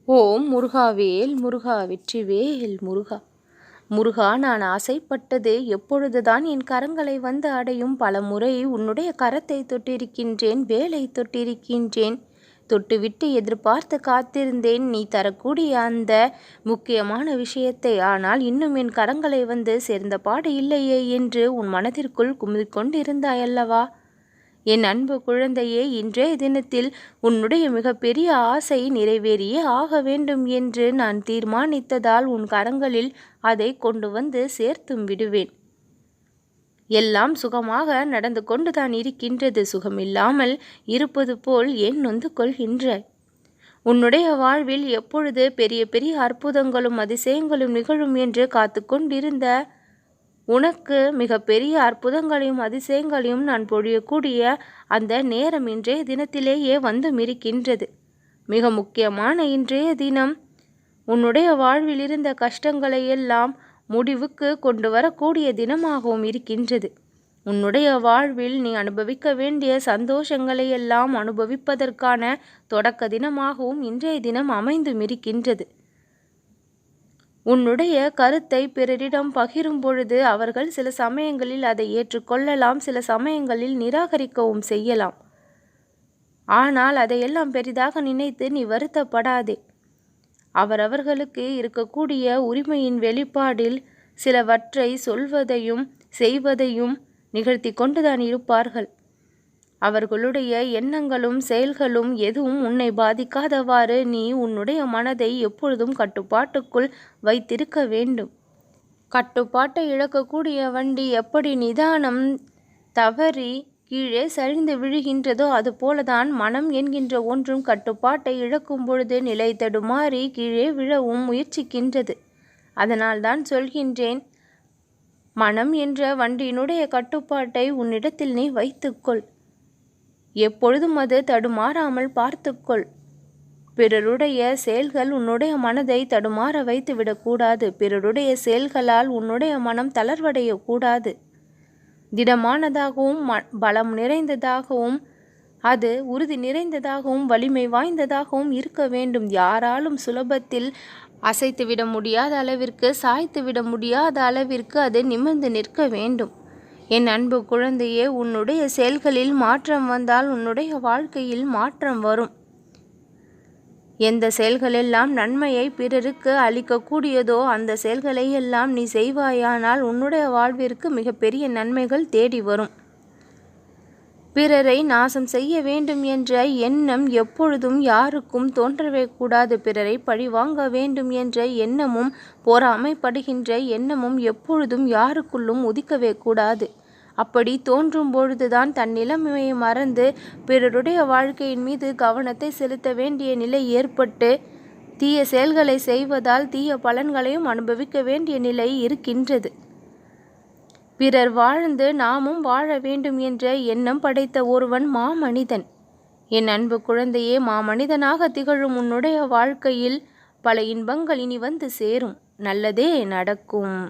ஓம் முருகாவேல் முருகா வெற்றிவேல் முருகா. முருகா, நான் ஆசைப்பட்டது எப்பொழுதுதான் என் கரங்களை வந்து அடையும். பல முறை உன்னுடைய கரத்தை தொட்டிருக்கின்றேன், வேலை தொட்டிருக்கின்றேன். தொட்டுவிட்டு எதிர்பார்த்து காத்திருந்தேன் நீ தரக்கூடிய அந்த முக்கியமான விஷயத்தை. ஆனால் இன்னும் என் கரங்களை வந்து சேர்ந்த பாடு இல்லையே என்று உன் மனதிற்குள் குமுறிக்கொண்டிருந்தாய் அல்லவா? என் அன்பு குழந்தையே, இன்றைய தினத்தில் உன்னுடைய மிகப்பெரிய ஆசை நிறைவேறியே ஆக வேண்டும் என்று நான் தீர்மானித்ததால் உன் கரங்களில் அதை கொண்டு வந்து சேர்த்தும் விடுவேன். எல்லாம் சுகமாக நடந்து கொண்டுதான் இருக்கின்றது. சுகமில்லாமல் இருப்பது போல் ஏன் நொந்து கொள்கின்றாய்? உன்னுடைய வாழ்வில் எப்பொழுது பெரிய பெரிய அற்புதங்களும் அதிசயங்களும் நிகழும் என்று காத்து கொண்டிருந்த உனக்கு மிக பெரிய அற்புதங்களையும் அதிசயங்களையும் நான் பொழியக்கூடிய அந்த நேரம் இன்றைய தினத்திலேயே வந்தும் இருக்கின்றது. மிக முக்கியமான இன்றைய தினம் உன்னுடைய வாழ்வில் இருந்த கஷ்டங்களை எல்லாம் முடிவுக்கு கொண்டு வரக்கூடிய தினமாகவும் இருக்கின்றது. உன்னுடைய வாழ்வில் நீ அனுபவிக்க வேண்டிய சந்தோஷங்களை எல்லாம் அனுபவிப்பதற்கான தொடக்க தினமாகவும் இன்றைய தினம் அமைந்தும் இருக்கின்றது. உன்னுடைய கருத்தை பிறரிடம் பகிரும் பொழுது அவர்கள் சில சமயங்களில் அதை ஏற்றுக்கொள்ளலாம், சில சமயங்களில் நிராகரிக்கவும் செய்யலாம். ஆனால் அதையெல்லாம் பெரிதாக நினைத்து நீ வருத்தப்படாதே. அவரவர்களுக்கு இருக்கக்கூடிய உரிமையின் வெளிப்பாடில் சிலவற்றை சொல்வதையும் செய்வதையும் நிகழ்த்தி கொண்டுதான் இருப்பார்கள். அவர்களுடைய எண்ணங்களும் செயல்களும் எதுவும் உன்னை பாதிக்காதவாறு நீ உன்னுடைய மனதை எப்பொழுதும் கட்டுப்பாட்டுக்குள் வைத்திருக்க வேண்டும். கட்டுப்பாட்டை இழக்கக்கூடிய வண்டி எப்படி நிதானம் தவறி கீழே சரிந்து விழுகின்றதோ அதுபோலதான் மனம் என்கின்ற ஒன்றும் கட்டுப்பாட்டை இழக்கும் பொழுது நிலை தடுமாறி கீழே விழவும் முயற்சிக்கின்றது. அதனால்தான் சொல்கின்றேன், மனம் என்ற வண்டியினுடைய கட்டுப்பாட்டை உன்னிடத்தில் நீ வைத்துக்கொள். எப்பொழுதும் அது தடுமாறாமல் பார்த்துக்கொள். பிறருடைய செயல்கள் உன்னுடைய மனதை தடுமாற வைத்து விடக்கூடாது. பிறருடைய செயல்களால் உன்னுடைய மனம் தளர்வடையக்கூடாது. திடமானதாகவும் பலம் நிறைந்ததாகவும் அது உறுதி நிறைந்ததாகவும் வலிமை வாய்ந்ததாகவும் இருக்க வேண்டும். யாராலும் சுலபத்தில் அசைத்துவிட முடியாத அளவிற்கு, சாய்த்துவிட முடியாத அளவிற்கு அது நிமிர்ந்து நிற்க வேண்டும். என் அன்பு குழந்தையே, உன்னுடைய செயல்களில் மாற்றம் வந்தால் உன்னுடைய வாழ்க்கையில் மாற்றம் வரும். எந்த செயல்களெல்லாம் நன்மையை பிறருக்கு அளிக்கக்கூடியதோ அந்த செயல்களை எல்லாம் நீ செய்வாயானால் உன்னுடைய வாழ்விற்கு மிகப்பெரிய நன்மைகள் தேடி வரும். பிறரை நாசம் செய்ய வேண்டும் என்ற எண்ணம் எப்பொழுதும் யாருக்கும் தோன்றவே கூடாது. பிறரை பழிவாங்க வேண்டும் என்ற எண்ணமும் பொறாமைப்படுகின்ற எண்ணமும் எப்பொழுதும் யாருக்குள்ளும் உதிக்கவே கூடாது. அப்படி தோன்றும் பொழுதுதான் தன் நிலைமையை மறந்து பிறருடைய வாழ்க்கையின் மீது கவனத்தை செலுத்த வேண்டிய நிலை ஏற்பட்டு தீய செயல்களை செய்வதால் தீய பலன்களையும் அனுபவிக்க வேண்டிய நிலை இருக்கின்றது. பிறர் வாழ்ந்து நாமும் வாழ வேண்டும் என்ற எண்ணம் படைத்த ஒருவன் மாமனிதன். என் அன்பு குழந்தையே, மாமனிதனாக திகழும் உன்னுடைய வாழ்க்கையில் பல இன்பங்கள் இனி வந்து சேரும். நல்லதே நடக்கும்.